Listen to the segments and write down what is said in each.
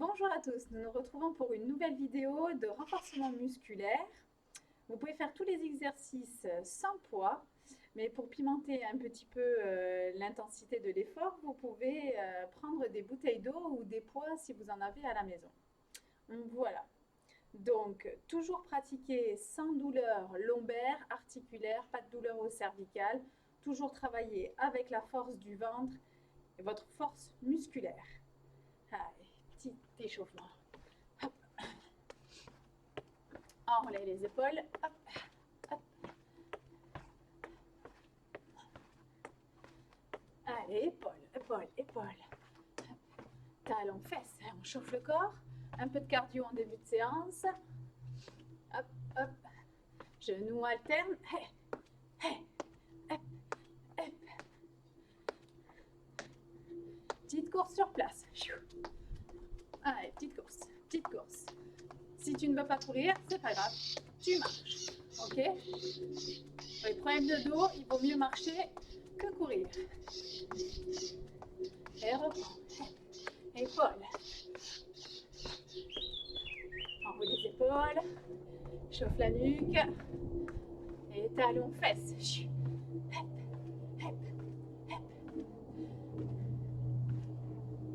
Bonjour à tous, nous nous retrouvons pour une nouvelle vidéo de renforcement musculaire. Vous pouvez faire tous les exercices sans poids, mais pour pimenter un petit peu l'intensité de l'effort, vous pouvez prendre des bouteilles d'eau ou des poids si vous en avez à la maison. Voilà. Donc, toujours pratiquer sans douleur lombaire, articulaire, pas de douleur au cervical. Toujours travailler avec la force du ventre et votre force musculaire. Allez, petit échauffement. Hop. Enroulez les épaules. Hop, hop. Allez, épaules, épaules, épaules. Talons, fesses. On chauffe le corps. Un peu de cardio en début de séance. Hop, hop. Genoux alternent. Hey, hey, hop, hop. Petite course sur place. Allez, petite course, petite course. Si tu ne veux pas courir, c'est pas grave, tu marches. Ok? Pour les problèmes de dos, il vaut mieux marcher que courir. Et reprends. Épaules. Enroule les épaules. Chauffe la nuque. Et talons, fesses. Hop, hop, hop.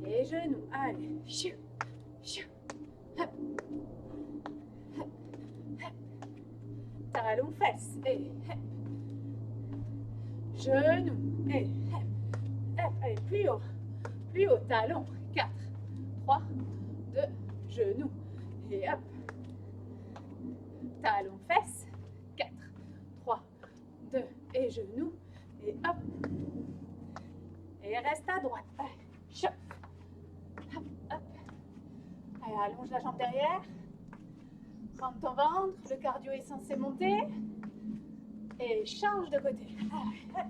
Et genoux. Allez. Hop. Hop. Hop. Talons, fesses. Et hop. Genoux. Et hop. Hop. Allez, plus haut. Plus haut. Talons. 4, 3, 2, genoux. Et hop. Talons, fesses. 4, 3, 2 et genoux. Et hop. Et reste à droite. Allez, chauffe. Hop, hop. Allez, allonge la jambe derrière. Rentre ton ventre. Le cardio est censé monter. Et change de côté. Allez, hop.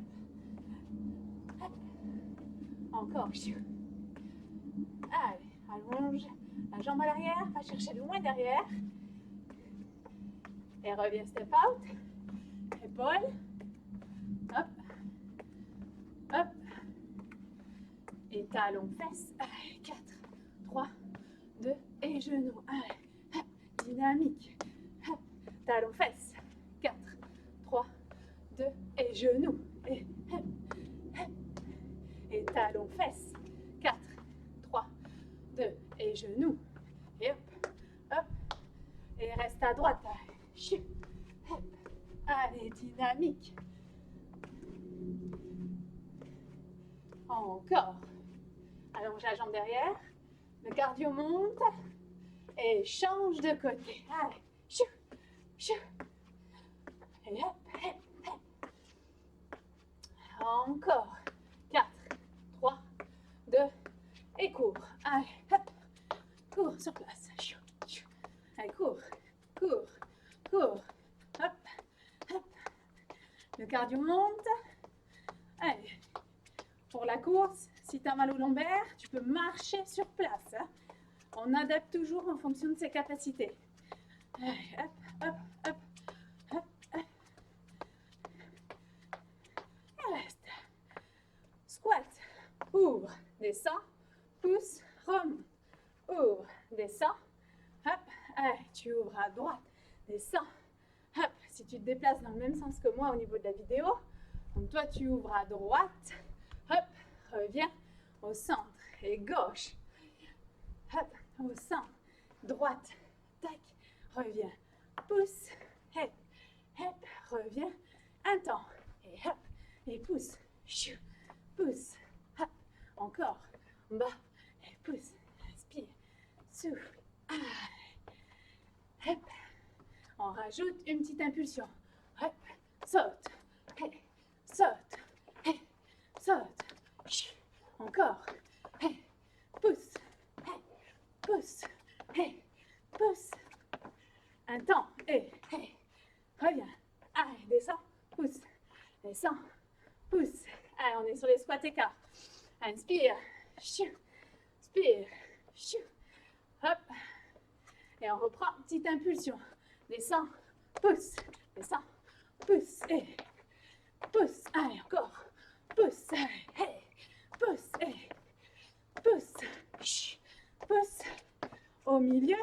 Hop. Encore. Allez, allonge la jambe à l'arrière. Va chercher loin derrière. Et reviens step out. Épaules. Hop. Hop. Et talons, fesses. Allez, 4, 3, 2 et genoux. Allez, hop. Dynamique. Hop. Talons, fesses. 4, 3, 2 et genoux. Et hop. Hop. Et talons, fesses. 4, 3, 2 et genoux. Et hop. Hop. Et reste à droite. Allez, hop. Allez, dynamique. Encore. Allonge la jambe derrière. Le cardio monte. Et change de côté. Allez. Et hop, hop, hop. Encore. 4, 3, 2 et cours. Allez, hop. Cours sur place. Allez, cours, cours, cours. Hop, hop. Le cardio monte. Allez. Pour la course, si tu as mal au lombaire, tu peux marcher sur place. On adapte toujours en fonction de ses capacités. Allez, hop, hop, hop, hop, hop. Et reste. Squat. Ouvre, descends, pousse, remonte. Ouvre, descends. Hop, allez, tu ouvres à droite, descends. Hop, si tu te déplaces dans le même sens que moi au niveau de la vidéo, donc toi tu ouvres à droite. Hop, reviens au centre et gauche. Hop, au centre, droite, tac, reviens, pousse, hop, hop, reviens, un temps, et hop, et pousse, pousse, hop, encore, bas, et pousse, inspire, souffle, hop, on rajoute une petite impulsion, hop, saute, hey, saute, hey, saute, encore, hey, pousse, hey, pousse, hey, pousse, un temps, et hey, reviens, allez, descends, pousse, descends, pousse, allez, on est sur les squats écarts, inspire, expire, hop, et on reprend, petite impulsion, descends, pousse, et pousse, allez, encore, pousse, allez, hey, pousse, pousse, pousse, Au milieu.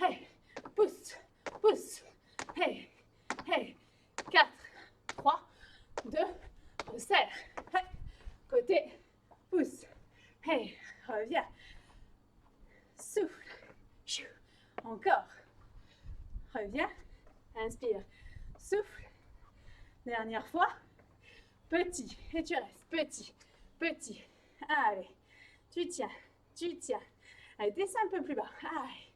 Hey, pousse, pousse. Hey, hey. 4, 3, 2, resserre. Hey, côté, pousse. Hey, reviens. Souffle. Chou. Encore. Reviens. Inspire. Souffle. Dernière fois. Petit. Et tu restes. Petit. Petit. Allez. Tu tiens. Tu tiens. Allez, descends un peu plus bas. Allez.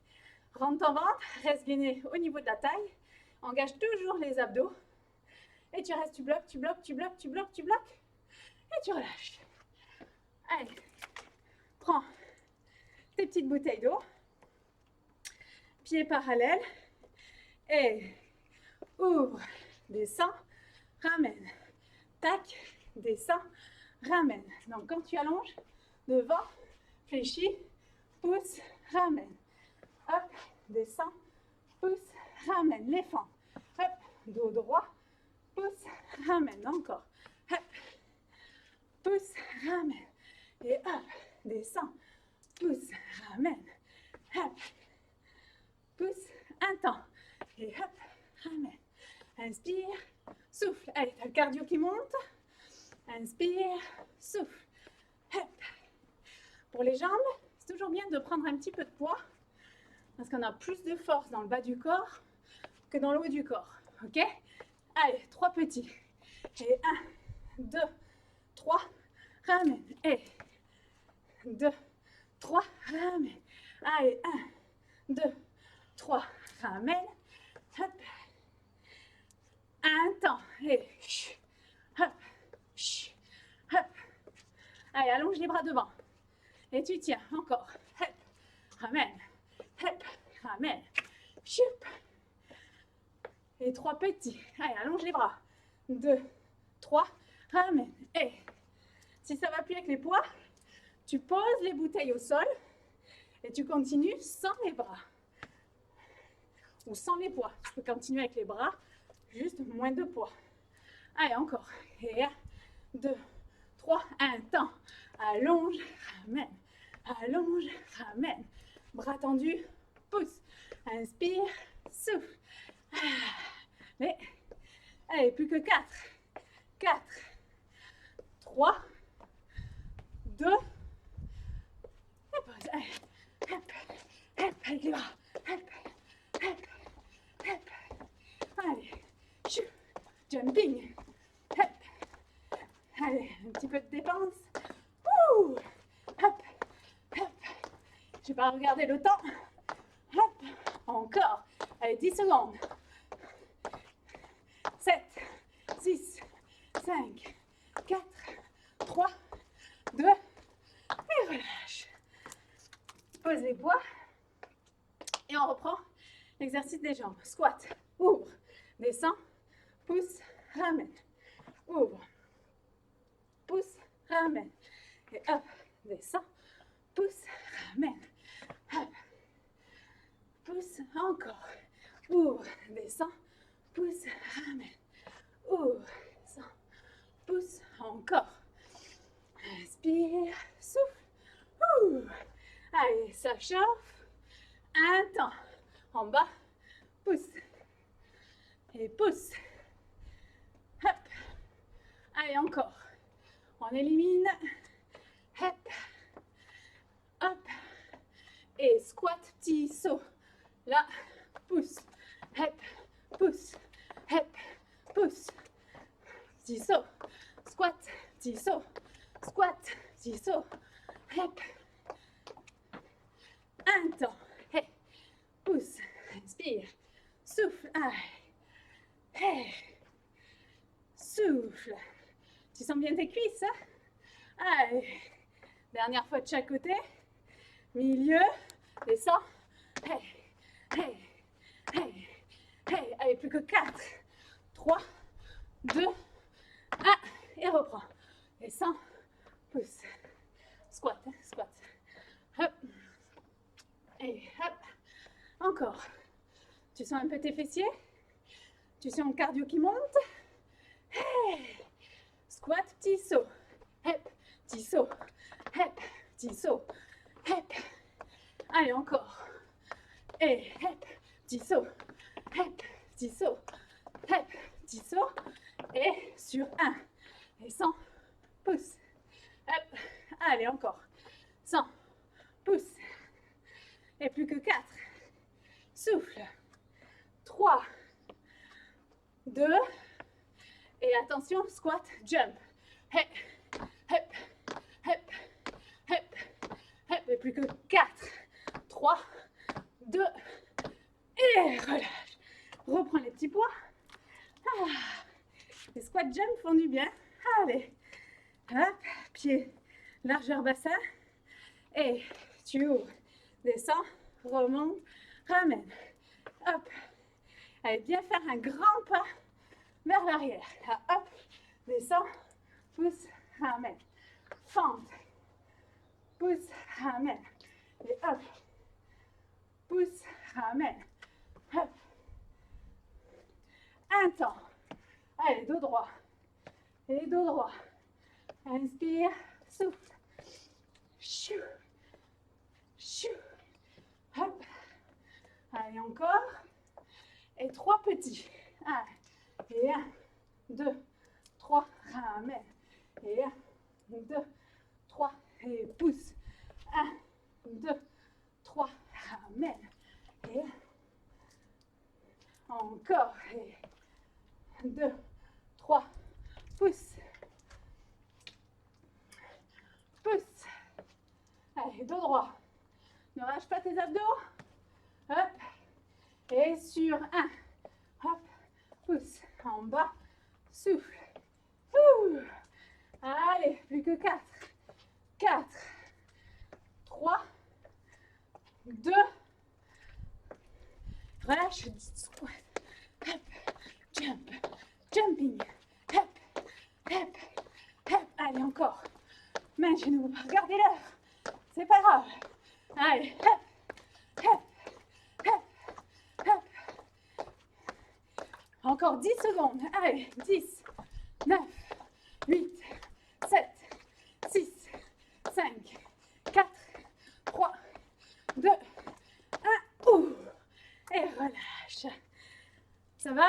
Rentre ton ventre. Reste gainé au niveau de la taille. Engage toujours les abdos. Et tu restes. Tu bloques, tu bloques, tu bloques, tu bloques, tu bloques. Et tu relâches. Allez. Prends tes petites bouteilles d'eau. Pieds parallèles. Et ouvre. Descends. Ramène. Tac. Descends. Ramène. Donc, quand tu allonges, devant, fléchis, pousse, ramène. Hop, descends, pousse, ramène. Les fentes. Hop, dos droit, pousse, ramène. Encore. Hop, pousse, ramène. Et hop, descends, pousse, ramène. Hop, pousse, un temps. Et hop, ramène. Inspire, souffle. Allez, t'as le cardio qui monte. Inspire, souffle. Hop. Pour les jambes, c'est toujours bien de prendre un petit peu de poids parce qu'on a plus de force dans le bas du corps que dans le haut du corps. Ok? Allez, 3 petits. Et 1, 2, 3, ramène. Et 2, 3, ramène. Allez, 1, 2, 3, ramène. Hop. Un temps. Et hop. Hop. Allez, allonge les bras devant. Et tu tiens, encore. Hop. Ramène. Hop. Ramène. Choup. Et 3 petits. Allez, allonge les bras. 2, 3. Ramène. Et si ça va plus avec les poids, tu poses les bouteilles au sol et tu continues sans les bras. Ou sans les poids. Tu peux continuer avec les bras, juste moins de poids. Allez, encore. Et 1, 2, 3, un temps. Allonge, ramène. Allonge, ramène. Bras tendus, pousse. Inspire, souffle. Mais, allez, plus que 4. 4, 3, 2, et pause. Allez, hop, hop, avec les bras. Hop, hop, hop. Allez, chou, jumping. Hop. Allez, un petit peu de dépense. Ouh. Hop, hop. Je vais pas regarder le temps. Hop, encore. Allez, 10 secondes. 7, 6, 5, 4, 3, 2, et relâche. Pose les poids. Et on reprend l'exercice des jambes. Squat, ouvre, descends, pousse, ramène. Ouvre, pousse, ramène. Et hop, descends, pousse, ramène. Hop, pousse, encore. Ouvre, descends, pousse, ramène. Ouvre, descends, pousse, encore. Inspire, souffle. Ouh. Allez, ça chauffe. Un temps. En bas, pousse. Et pousse. Hop. Allez, encore. On élimine. Hop. Hop. Et squat, petit saut. Là, pousse. Hop. Pousse. Hop. Pousse. Petit saut. Squat. Petit saut. Squat. Petit saut. Hop. Un temps. Hey. Pousse. Inspire. Souffle. Hey. Souffle. Tu sens bien tes cuisses, hein? Allez. Dernière fois de chaque côté. Milieu. Descends. Hey. Hey. Hey. Hey. Allez, plus que 4. 3, 2, 1. Et reprends. Descends. Pousse. Squat. Squat. Hop. Et hop. Encore. Tu sens un peu tes fessiers? Tu sens le cardio qui monte? Hey. Squat, petit saut. Hop, petit saut. Hop, petit saut. Hop. Allez, encore. Et hop, petit saut. Hop, petit saut. Hop, petit saut. Et sur 1. Et 100. Pousse. Hop. Allez, encore. 100. Pousse. Et plus que 4. Souffle. 3. 2. Et attention, squat, jump. Hop, hop, hop, hop, hop. Et plus que 4. 3, 2. Et relâche. Reprends les petits poids. Ah. Les squat jump font du bien. Allez. Hop, pied, largeur bassin. Et tu ouvres, descends, remonte, ramène. Hop. Allez, bien faire un grand pas vers l'arrière. Là, hop, descends, pousse, ramène. Fente, pousse, ramène. Et hop, pousse, ramène. Hop. Un temps. Allez, dos droit. Et dos droit. Inspire, souffle. Chou. Chou. Hop. Allez, encore. Et 3 petits. Allez. Et 1, 2, 3. Ramène. Et 1, 2, 3. Et pousse. 1, 2, 3. Ramène. Et 1. Encore. Et 2, 3. Pousse. Pousse. Allez, dos droit. Ne relâche pas tes abdos. Hop. Et sur 1. Hop. Pousse. En bas. Souffle. Ouh. Allez, plus que 4. 4. 3. 2. Relâche. Squat. Hop. Jump. Jumping. Hop. Hop. Hop. Allez, encore. Main, genou. Regardez l'heure. C'est pas grave. Allez. Hop. Hop. Hop. Hop. Encore 10 secondes. Allez. 10. 9. 8. 7. 6. 5. 4. 3. 2. 1. Ouh. Et relâche. Ça va?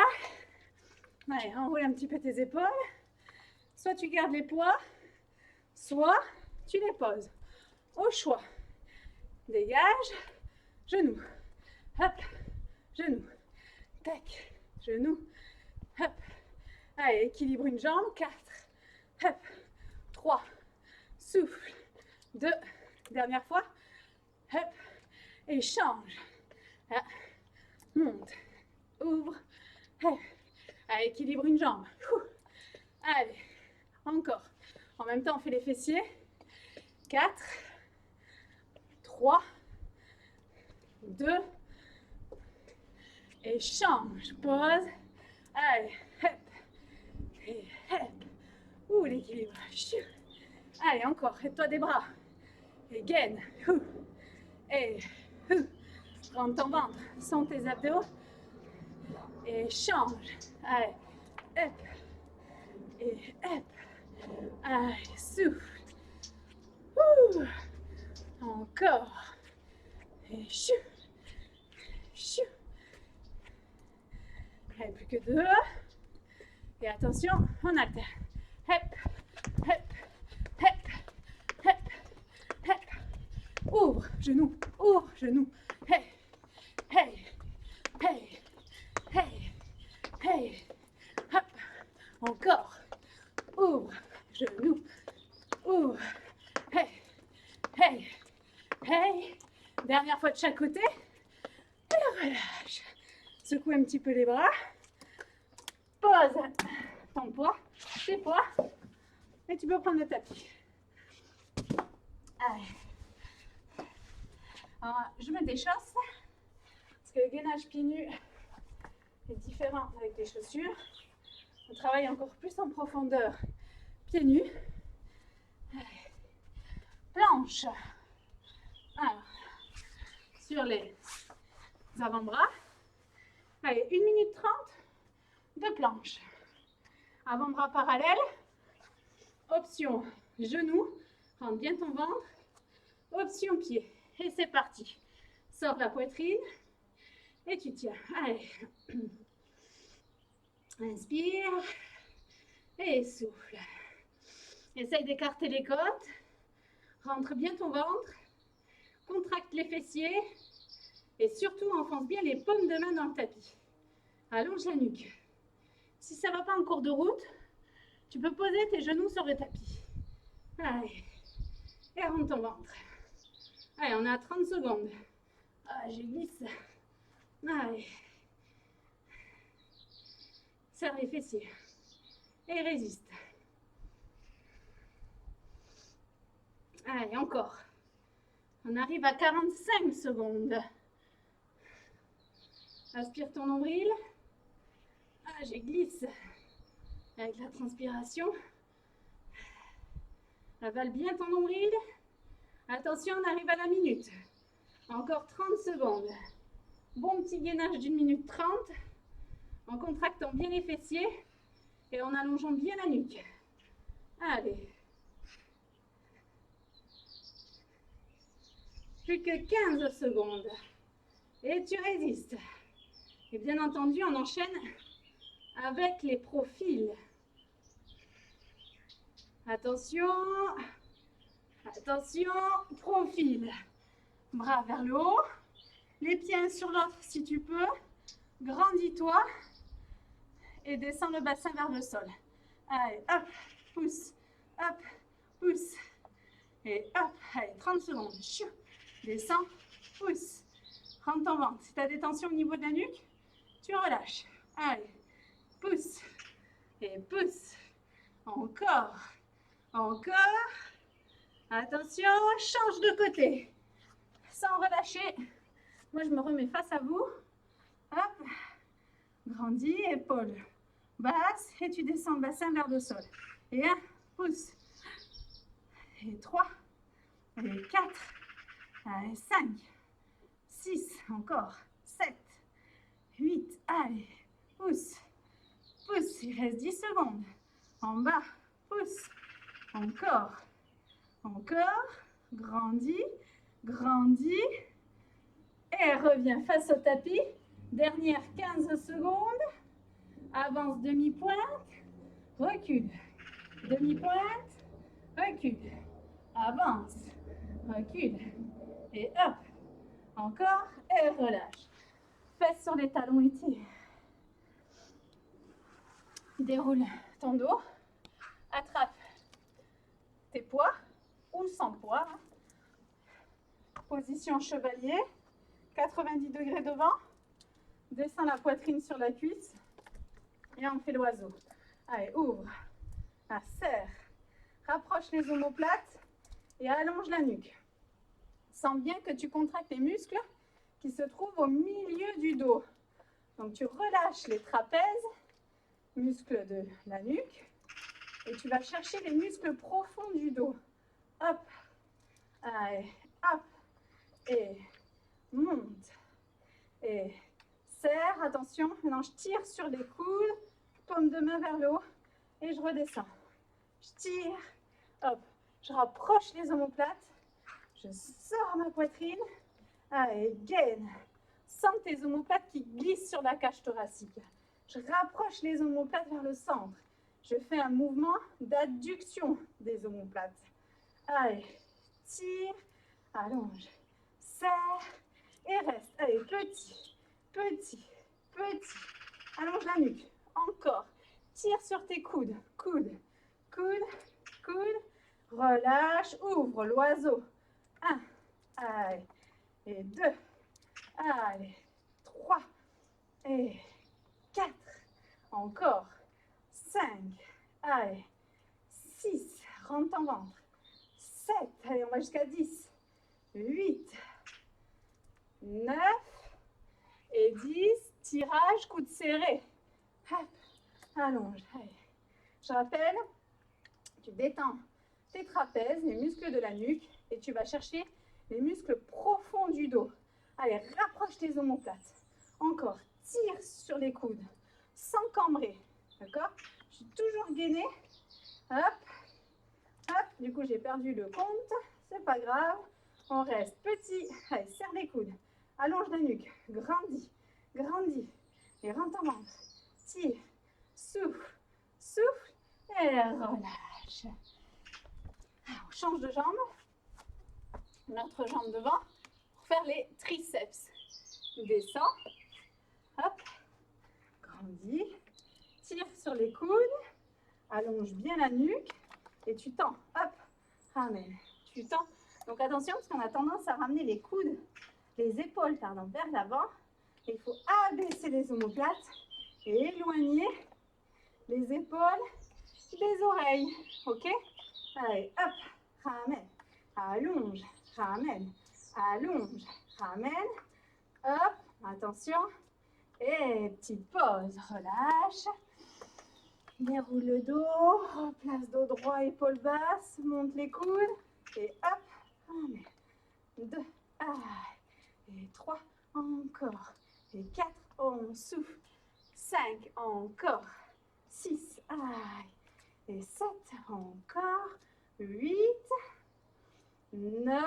Allez, enroule un petit peu tes épaules. Soit tu gardes les poids, soit tu les poses. Au choix. Dégage. Genou. Hop. Genou. Tac. Genou. Hop. Allez, équilibre une jambe. 4. Hop. 3. Souffle. 2. Dernière fois. Hop. Et change. Là. Monte. Ouvre. Hop. Allez, équilibre une jambe. Allez. Encore. En même temps, on fait les fessiers. 4. 3. 2. Et change. Pause. Allez. Hop. Et hop. Ouh, l'équilibre. Allez, encore. Aide-toi des bras. Et gaine. Et rentre ton ventre. Sens tes abdos. Et change. Allez. Hop. Et hop. Allez, souffle. Ouh. Encore. Et chou. Chou. Allez, plus que 2. Et attention, on alterne. Hop. Hop. Hop. Hop. Hop. Ouvre, genou. Ouvre, genou. Hey. Hey. Hey. Hey. Hey. Hop. Encore. Ouvre, genou. Ouvre. Hey. Hey. Hey. Dernière fois de chaque côté. Et relâche. Secoue un petit peu les bras. Pose ton poids, tes poids. Et tu peux prendre le tapis. Allez. Alors, je me déchausse. Parce que le gainage pieds nus est différent avec les chaussures. On travaille encore plus en profondeur pieds nus. Allez. Planche. Alors, sur les avant-bras. Allez, 1 minute 30 de planche. Avant-bras parallèle. Option genou. Rentre bien ton ventre. Option pied. Et c'est parti. Sors la poitrine. Et tu tiens. Allez. Inspire. Et souffle. Essaye d'écarter les côtes. Rentre bien ton ventre. Contracte les fessiers. Et surtout, enfonce bien les paumes de main dans le tapis. Allonge la nuque. Si ça ne va pas en cours de route, tu peux poser tes genoux sur le tapis. Allez. Et rentre ton ventre. Allez, on est à 30 secondes. Ah, je glisse. Allez. Serre les fessiers. Et résiste. Allez, encore. On arrive à 45 secondes. Aspire ton nombril. Ah, je glisse. Avec la transpiration. Avale bien ton nombril. Attention, on arrive à la minute. Encore 30 secondes. Bon petit gainage d'une minute 30. En contractant bien les fessiers. Et en allongeant bien la nuque. Allez. Plus que 15 secondes. Et tu résistes. Et bien entendu, on enchaîne avec les profils. Attention. Attention. Profil. Bras vers le haut. Les pieds un sur l'autre si tu peux. Grandis-toi. Et descends le bassin vers le sol. Allez, hop, pousse, hop, pousse. Et hop, allez, 30 secondes. Chou, descends, pousse. Rentre ton ventre. Si tu as des tensions au niveau de la nuque, tu relâches. Allez, pousse. Et pousse. Encore. Encore. Attention, change de côté. Sans relâcher. Moi, je me remets face à vous. Hop. Grandis, épaules basses. Et tu descends le bassin vers le sol. Et 1, pousse. Et 3. Et 4. Allez, 5. 6. Encore. 7. 8. Allez, pousse. Pousse. Il reste 10 secondes. En bas. Pousse. Encore. Encore. Grandis. Grandis. Et reviens face au tapis. Dernière 15 secondes. Avance demi-pointe. Recule. Demi-pointe. Recule. Avance. Recule. Et hop. Encore. Et relâche. Fesses sur les talons étirés. Déroule ton dos. Attrape tes poids ou sans poids. Position chevalier. 90 degrés devant. Descends la poitrine sur la cuisse. Et on fait l'oiseau. Allez, ouvre. Serre. Rapproche les omoplates. Et allonge la nuque. Sens bien que tu contractes les muscles qui se trouvent au milieu du dos. Donc tu relâches les trapèzes, muscles de la nuque. Et tu vas chercher les muscles profonds du dos. Hop. Allez, hop. Et monte. Et serre, attention. Maintenant, je tire sur les coudes, paume de main vers le haut. Et je redescends. Je tire. Hop. Je rapproche les omoplates. Je sors ma poitrine. Allez, gaine. Sens tes omoplates qui glissent sur la cage thoracique. Je rapproche les omoplates vers le centre. Je fais un mouvement d'adduction des omoplates. Allez, tire, allonge, serre et reste. Allez, petit, petit, petit. Allonge la nuque. Encore. Tire sur tes coudes. Coude, coude, coude. Relâche, ouvre l'oiseau. 1, allez, et 2, allez, 3, et 4, encore, 5, allez, 6, rentre ton ventre, 7, allez, on va jusqu'à 10, 8, 9, et 10, tirage, coude serré, hop, allonge, allez. Je rappelle, tu détends tes trapèzes, les muscles de la nuque, et tu vas chercher les muscles profonds du dos. Allez, rapproche tes omoplates. Encore, tire sur les coudes, sans cambrer. D'accord? Je suis toujours gainée. Hop, hop. Du coup, j'ai perdu le compte. C'est pas grave. On reste petit. Allez, serre les coudes. Allonge la nuque. Grandis. grandis. Et rentre ton ventre. Tire, souffle, souffle et relâche. On change de jambe. Notre jambe devant pour faire les triceps. Descends. Hop. Grandis. Tire sur les coudes. Allonge bien la nuque. Et tu tends. Hop. Ramène. Tu tends. Donc attention parce qu'on a tendance à ramener les coudes, les épaules pardon, vers l'avant. Il faut abaisser les omoplates et éloigner les épaules des oreilles. Ok? Allez, hop. Ramène. Allonge. Ramène. Allonge. Ramène. Hop. Attention. Et petite pause. Relâche. Déroule le dos. Replace dos droit, épaule basse. Monte les coudes. Et hop. Ramène. 2. Et 3. Encore. Et 4. On souffle. 5. Encore. 6. Et 7. Encore. 8. 9.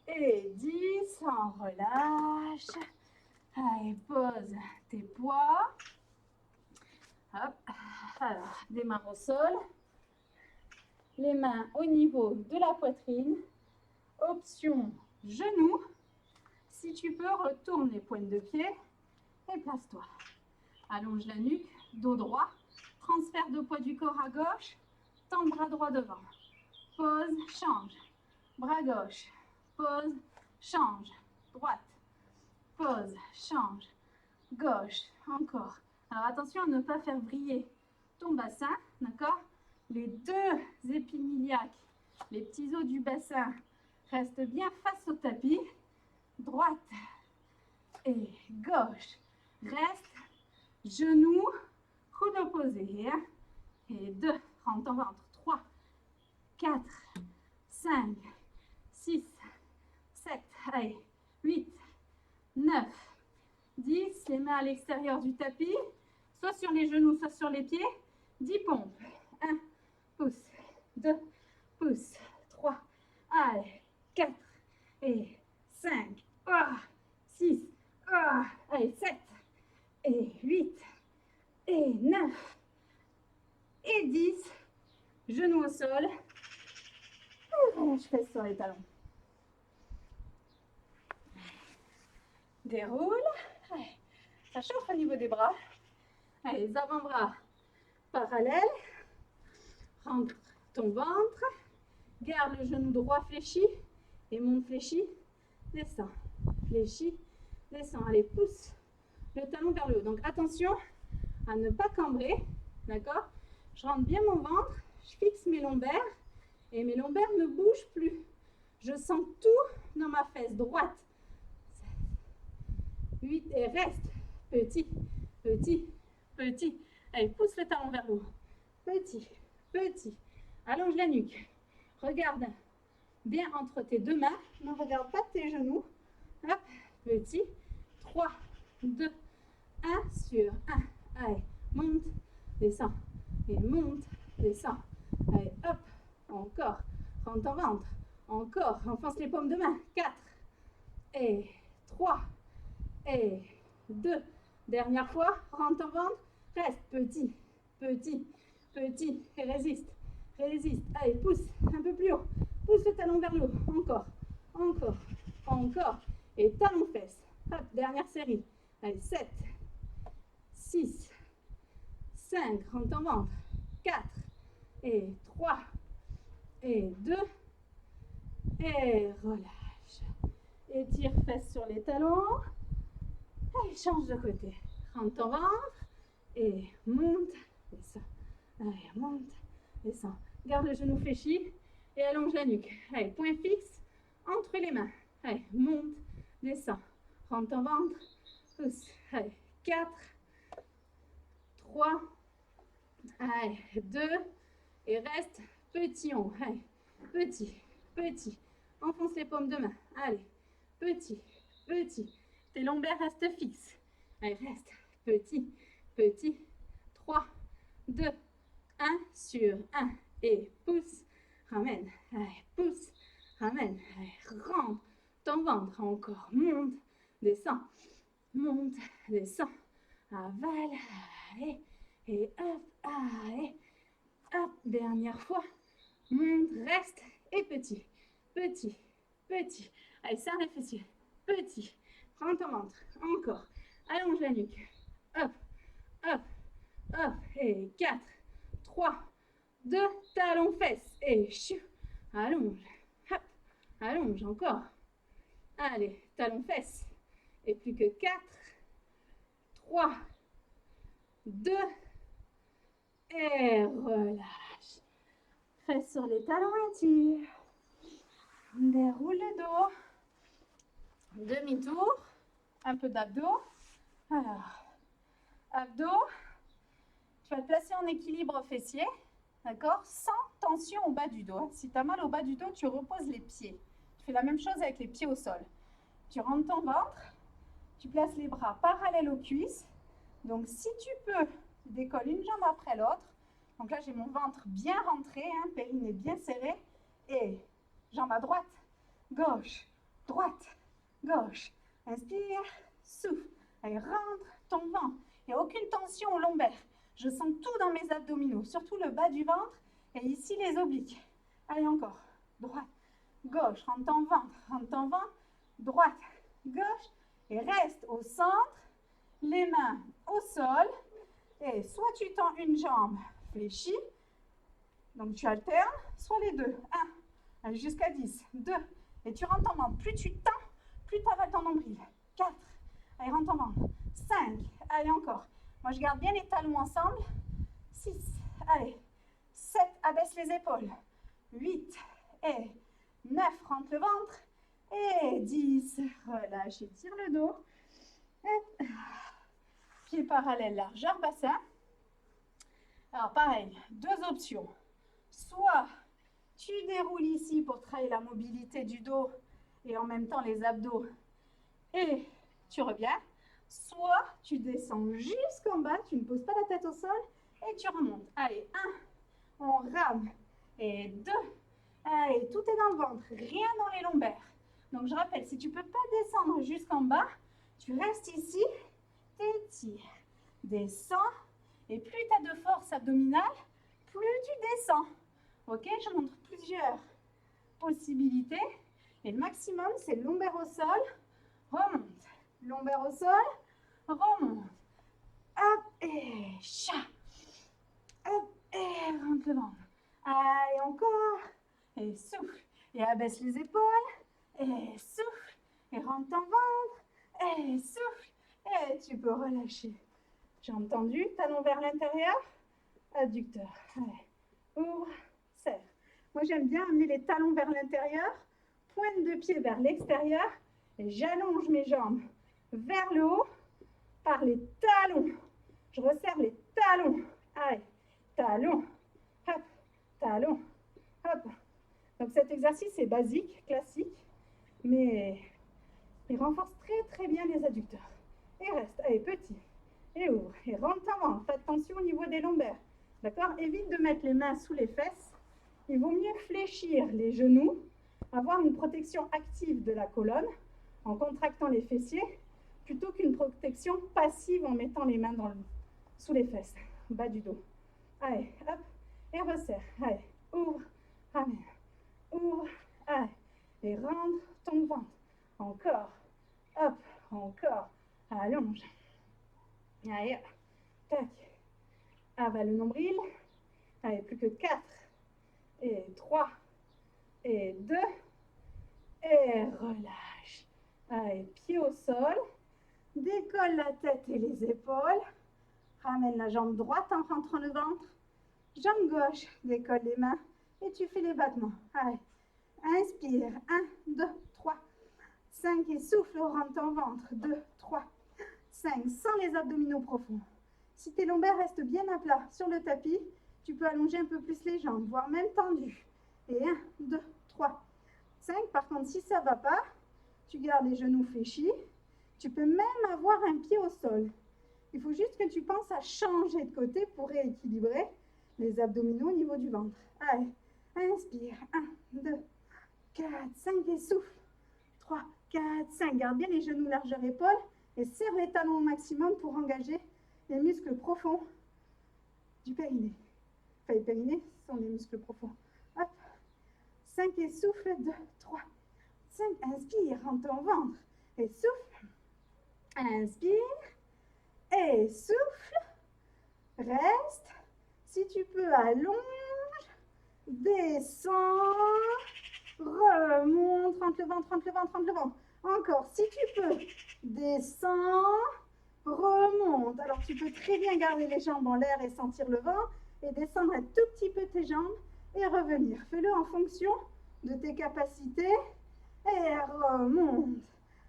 Et 10. On relâche. Allez, pose tes poids. Hop. Alors, démarre au sol. Les mains au niveau de la poitrine. Option genou. Si tu peux, retourne les pointes de pied et place-toi. Allonge la nuque, dos droit. Transfert de poids du corps à gauche. Tends le bras droit devant. Pose, change. Bras gauche. Pose, change. Droite. Pose, change. Gauche. Encore. Alors attention à ne pas faire vriller ton bassin. D'accord? Les deux épines iliaques, les petits os du bassin restent bien face au tapis. Droite et gauche. Reste. Genou. Coude opposé. 1 et 2. Rentre ton ventre. 3, 4, 5, 6, 7, allez, 8, 9, 10. Les mains à l'extérieur du tapis, soit sur les genoux, soit sur les pieds. 10 pompes. 1 pouce, 2 pouces, 3, allez, 4 et 5, 6, allez, 7 et 8 et 9 et 10. Genoux au sol. Je fais sur les talons. Déroule. Allez, ça chauffe au niveau des bras. Allez, les avant-bras parallèles. Rentre ton ventre. Garde le genou droit fléchi. Et monte fléchi. Descends. Fléchi. Descends. Allez, pousse le talon vers le haut. Donc attention à ne pas cambrer. D'accord? Je rentre bien mon ventre. Je fixe mes lombaires. Et mes lombaires ne bougent plus. Je sens tout dans ma fesse droite. 8 et reste. Petit, petit, petit. Allez, pousse le talon vers le haut. Petit, petit. Allonge la nuque. Regarde bien entre tes deux mains. Ne regarde pas tes genoux. Hop, petit. 3, 2, 1 sur 1. Allez, monte, descends. Et monte, descends. Allez, hop. Encore. Rentre ton ventre. Encore. Enfonce les paumes de main. 4 et 3 et 2. Dernière fois. Rentre ton ventre. Reste petit, petit, petit. Et résiste. Résiste. Allez, pousse un peu plus haut. Pousse le talon vers le haut. Encore. Encore. Encore. Et talon fesse. Hop, dernière série. Allez, 7, 6, 5. Rentre ton ventre. 4 et 3 et 2 et relâche. Étire fesses sur les talons. Allez, change de côté. Rentre ton ventre et monte, descends. Allez, monte, descends. Garde le genou fléchi et allonge la nuque. Allez, point fixe entre les mains. Allez, monte, descends. Rentre ton ventre, pousse. Allez, 4, 3, allez, 2 et reste petit en haut. Allez, petit, petit. Enfonce les paumes de main. Allez, petit, petit. Tes lombaires restent fixes. Allez, reste petit, petit. 3, 2, 1 sur 1. Et pousse, ramène. Allez, pousse, ramène. Allez, rentre ton ventre. Encore, monte, descends. monte, descend, avale, et hop, allez, hop, dernière fois, monte, reste, et petit, petit, petit. Allez, serre les fessiers, petit, prends ton ventre, encore, allonge la nuque, hop, hop, hop, et 4, 3, 2, talons fesses, et chou, allonge, hop, allonge, encore, allez, talons fesses, et plus que 4, 3, 2, et relâche. Fesses sur les talons, étire. Déroule le dos. Demi-tour. Un peu d'abdos. Alors, abdos. Tu vas te placer en équilibre fessier. D'accord? Sans tension au bas du dos. Si tu as mal au bas du dos, tu reposes les pieds. Tu fais la même chose avec les pieds au sol. Tu rentres ton ventre. Tu places les bras parallèles aux cuisses. Donc, si tu peux, tu décolles une jambe après l'autre. Donc là, j'ai mon ventre bien rentré, hein, périnée bien serré. Et jambe à droite, gauche, droite, gauche. Inspire, souffle. Allez, rentre ton ventre. Il n'y a aucune tension au lombaire. Je sens tout dans mes abdominaux, surtout le bas du ventre et ici les obliques. Allez, encore. Droite, gauche, rentre ton ventre, droite, gauche. Et reste au centre, les mains au sol. Et soit tu tends une jambe fléchie, donc tu alternes, soit les deux. 1, allez jusqu'à 10, 2, et tu rentres ton ventre. Plus tu tends, plus tu avales ton nombril. 4, allez, rentre ton ventre. 5, allez, encore. Moi, je garde bien les talons ensemble. 6, allez. 7, abaisse les épaules. 8, et 9, rentre le ventre. Et 10, relâche, étire le dos. Et pieds parallèles, largeur bassin. Alors, pareil, deux options. Soit tu déroules ici pour travailler la mobilité du dos et en même temps les abdos et tu reviens. Soit tu descends jusqu'en bas, tu ne poses pas la tête au sol et tu remontes. Allez, 1, on rame. Et 2, allez, tout est dans le ventre, rien dans les lombaires. Donc je rappelle, si tu ne peux pas descendre jusqu'en bas, tu restes ici, t'étires, descends. Et plus tu as de force abdominale, plus tu descends. Ok, je montre plusieurs possibilités. Et le maximum, c'est lombaire au sol, remonte. Lombaire au sol, remonte. Hop, et chat. Hop, et rentre le ventre. Allez, encore. Et souffle. Et abaisse les épaules. Et souffle. Et rentre ton ventre. Et souffle. Et tu peux relâcher. Jambes tendues, talons vers l'intérieur. Adducteur. Allez. Ouvre, serre. Moi, j'aime bien amener les talons vers l'intérieur, pointe de pied vers l'extérieur, et j'allonge mes jambes vers le haut par les talons. Je resserre les talons. Allez, talons, hop, talons, hop. Donc cet exercice est basique, classique, mais il renforce très très bien les adducteurs. Et reste, allez, petit, et ouvre, et rentre ton ventre. Pas de tension au niveau des lombaires. D'accord? Évite de mettre les mains sous les fesses. Il vaut mieux fléchir les genoux, avoir une protection active de la colonne en contractant les fessiers, plutôt qu'une protection passive en mettant les mains sous les fesses, bas du dos. Allez, hop, et resserre. Allez, ouvre, ramène, ouvre, allez, et rentre ton ventre. Encore, hop, encore, allonge. Allez, hop, tac. Avale le nombril. Allez, plus que 4, et 3, et 2, et relâche. Allez, pied au sol. Décolle la tête et les épaules. Ramène la jambe droite en rentrant le ventre. Jambe gauche, décolle les mains et tu fais les battements. Allez, inspire. 1, 2, 3, 5 et souffle, rentre ton ventre. 2, 3, 5, sans les abdominaux profonds. Si tes lombaires restent bien à plat sur le tapis, tu peux allonger un peu plus les jambes, voire même tendues. Et 1, 2, 3, 5. Par contre, si ça ne va pas, tu gardes les genoux fléchis. Tu peux même avoir un pied au sol. Il faut juste que tu penses à changer de côté pour rééquilibrer les abdominaux au niveau du ventre. Allez, inspire. 1, 2, 4, 5 et souffle. 3, 4, 5. Garde bien les genoux largeur épaule Et serre les talons au maximum pour engager les muscles profonds du périnée. Enfin, les périnées sont des muscles profonds. Hop. 5 et souffle. 2, 3, 5. Inspire en ton ventre. Et souffle. Inspire. Et souffle. Reste. Si tu peux, allonge. Descends. Remonte. Rentre le ventre, rentre le ventre, rentre le ventre. Encore. Si tu peux, descends. Remonte. Alors, tu peux très bien garder les jambes en l'air et sentir le vent. Et descendre un tout petit peu tes jambes. Et revenir. Fais-le en fonction de tes capacités. Et remonte.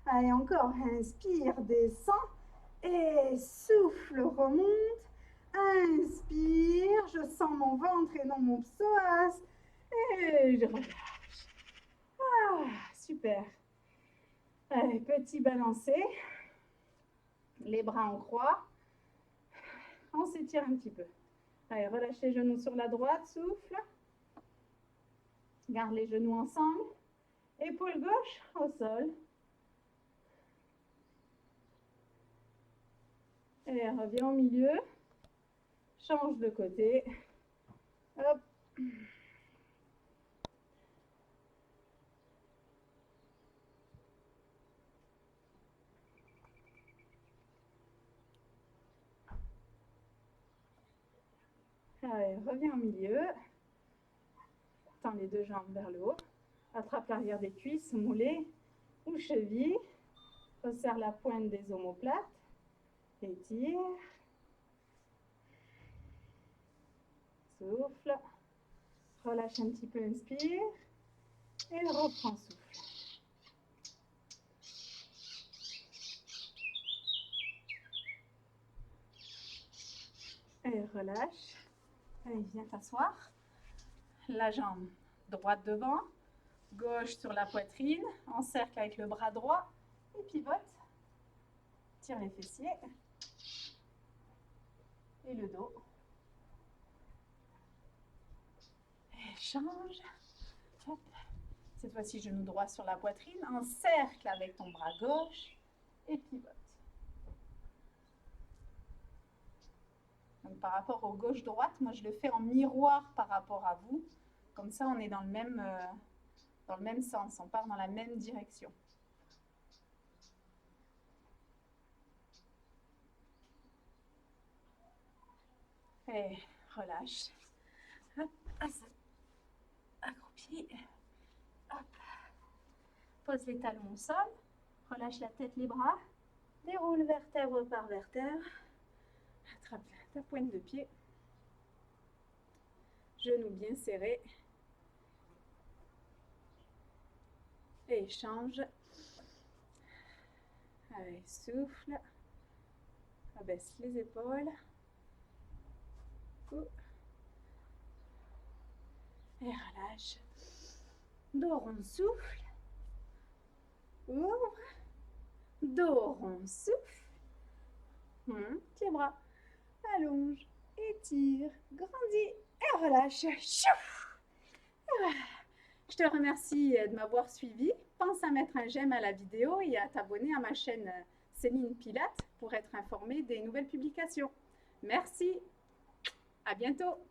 Allez, encore. Inspire, descends. Et souffle, remonte. Inspire. Je sens mon ventre et non mon psoas. Et je relâche. Ah, super. Allez, petit balancé. Les bras en croix. On s'étire un petit peu. Allez, relâche les genoux sur la droite. Souffle. Garde les genoux ensemble. Épaule gauche au sol. Et reviens au milieu. Change de côté. Hop. Allez, reviens au milieu. Tends les deux jambes vers le haut. Attrape l'arrière des cuisses, mollets ou chevilles. Resserre la pointe des omoplates. Étire. Souffle. Relâche un petit peu, inspire. Et reprends souffle. Et relâche. Allez, viens t'asseoir. La jambe droite devant, gauche sur la poitrine, encercle avec le bras droit et pivote. Tire les fessiers et le dos. Et change. Hop. Cette fois-ci, genou droit sur la poitrine, encercle avec ton bras gauche et pivote. Donc, par rapport au gauche-droite, moi je le fais en miroir par rapport à vous. Comme ça, on est dans le même sens, on part dans la même direction. Et relâche. Hop, accroupi. Hop. Pose les talons au sol. Relâche la tête, les bras. Déroule vertèbre par vertèbre. Attrape ta pointe de pied. Genoux bien serrés. Et change. Allez, souffle. Abaisse les épaules. Et relâche. Dos rond, souffle. Ouvre. Dos rond, souffle. Pieds bras. Allonge. Étire. Grandis. Et relâche. Je te remercie de m'avoir suivi. Pense à mettre un j'aime à la vidéo et à t'abonner à ma chaîne Céline Pilates pour être informé des nouvelles publications. Merci. À bientôt.